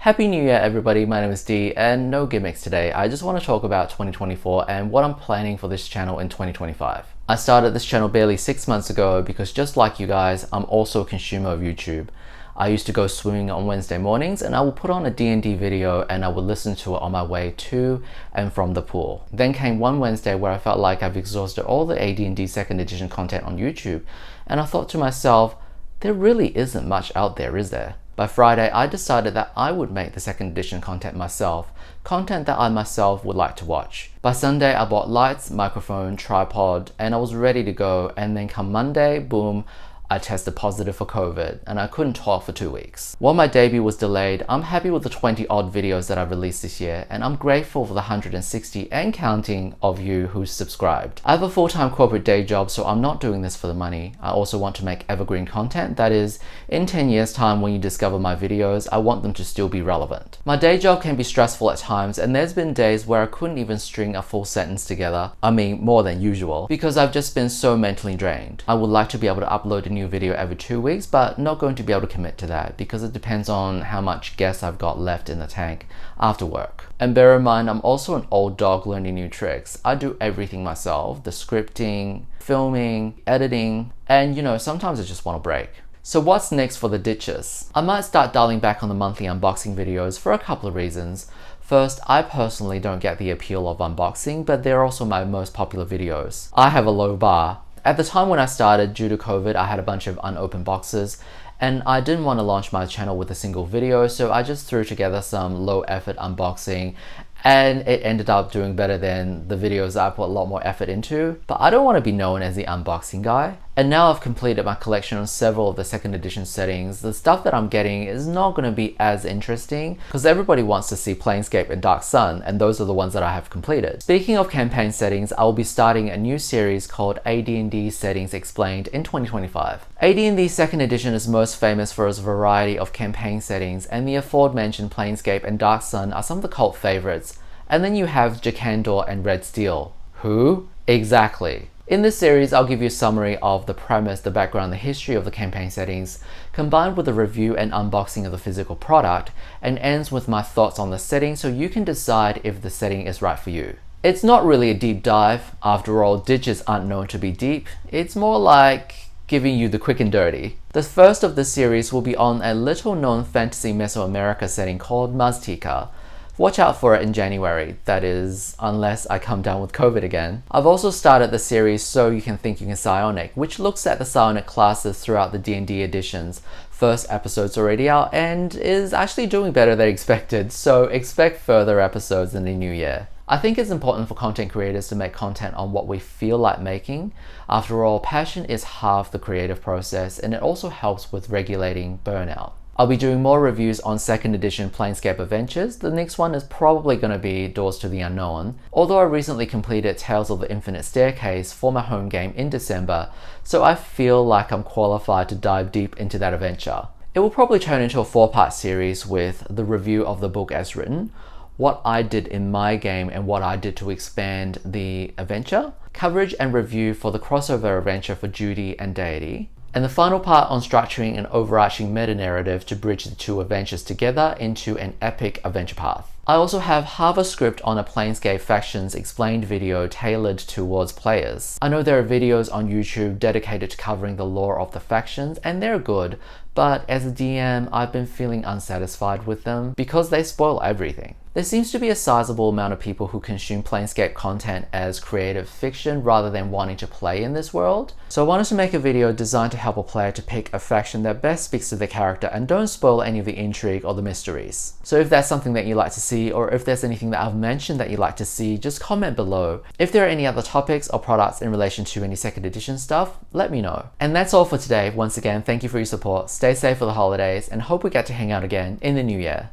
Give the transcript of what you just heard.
Happy New Year everybody, my name is Dee and no gimmicks today. I just want to talk about 2024 and what I'm planning for this channel in 2025. I started this channel barely 6 months ago because just like you guys, I'm also a consumer of YouTube. I used to go swimming on Wednesday mornings and I will put on a D&D video and I would listen to it on my way to and from the pool. Then came one Wednesday where I felt like I've exhausted all the AD&D 2nd edition content on YouTube and I thought to myself, there really isn't much out there, is there? By Friday, I decided that I would make the 2nd edition content myself, content that I myself would like to watch. By Sunday, I bought lights, microphone, tripod, and I was ready to go. And then come Monday, boom, I tested positive for COVID and I couldn't talk for 2 weeks. While my debut was delayed, I'm happy with the 20 odd videos that I've released this year and I'm grateful for the 160 and counting of you who subscribed. I have a full-time corporate day job, so I'm not doing this for the money. I also want to make evergreen content, that is, in 10 years time when you discover my videos, I want them to still be relevant. My day job can be stressful at times and there's been days where I couldn't even string a full sentence together, I mean more than usual, because I've just been so mentally drained. I would like to be able to upload a new video every 2 weeks, but not going to be able to commit to that because it depends on how much gas I've got left in the tank after work. And bear in mind, I'm also an old dog learning new tricks. I do everything myself, the scripting, filming, editing, and sometimes I just want a break. So what's next for the ditches? I might start dialing back on the monthly unboxing videos for a couple of reasons. First, I personally don't get the appeal of unboxing, but they're also my most popular videos. I have a low bar. At the time when I started, due to COVID, I had a bunch of unopened boxes and I didn't want to launch my channel with a single video, so I just threw together some low effort unboxing and it ended up doing better than the videos that I put a lot more effort into. But I don't want to be known as the unboxing guy. And now I've completed my collection on several of the 2nd edition settings, the stuff that I'm getting is not going to be as interesting because everybody wants to see Planescape and Dark Sun, and those are the ones that I have completed. Speaking of campaign settings, I will be starting a new series called AD&D Settings Explained in 2025. AD&D 2nd edition is most famous for its variety of campaign settings, and the aforementioned Planescape and Dark Sun are some of the cult favorites. And then you have Jakandor and Red Steel. Who? Exactly. In this series, I'll give you a summary of the premise, the background, the history of the campaign settings, combined with a review and unboxing of the physical product, and ends with my thoughts on the setting so you can decide if the setting is right for you. It's not really a deep dive. After all, ditches aren't known to be deep. It's more like giving you the quick and dirty. The first of the series will be on a little known fantasy Mesoamerica setting called Maztica. Watch out for it in January, that is, unless I come down with COVID again. I've also started the series So You Can Think You Can Psionic, which looks at the psionic classes throughout the D&D editions. First episode's already out and is actually doing better than expected, so expect further episodes in the new year. I think it's important for content creators to make content on what we feel like making. After all, passion is half the creative process and it also helps with regulating burnout. I'll be doing more reviews on 2nd edition Planescape Adventures. The next one is probably going to be Doors to the Unknown, although I recently completed Tales of the Infinite Staircase for my home game in December, so I feel like I'm qualified to dive deep into that adventure. It will probably turn into a 4-part series with the review of the book as written, what I did in my game and what I did to expand the adventure, coverage and review for the crossover adventure for Duty and Deity, and the final part on structuring an overarching meta-narrative to bridge the two adventures together into an epic adventure path. I also have half a script on a Planescape Factions explained video tailored towards players. I know there are videos on YouTube dedicated to covering the lore of the factions, and they're good, but as a DM, I've been feeling unsatisfied with them because they spoil everything. There seems to be a sizable amount of people who consume Planescape content as creative fiction rather than wanting to play in this world. So I wanted to make a video designed to help a player to pick a faction that best speaks to their character and don't spoil any of the intrigue or the mysteries. So if that's something that you like to see, or if there's anything that I've mentioned that you'd like to see, just comment below. If there are any other topics or products in relation to any 2nd edition stuff, let me know. And that's all for today. Once again, thank you for your support. Stay safe for the holidays and hope we get to hang out again in the new year.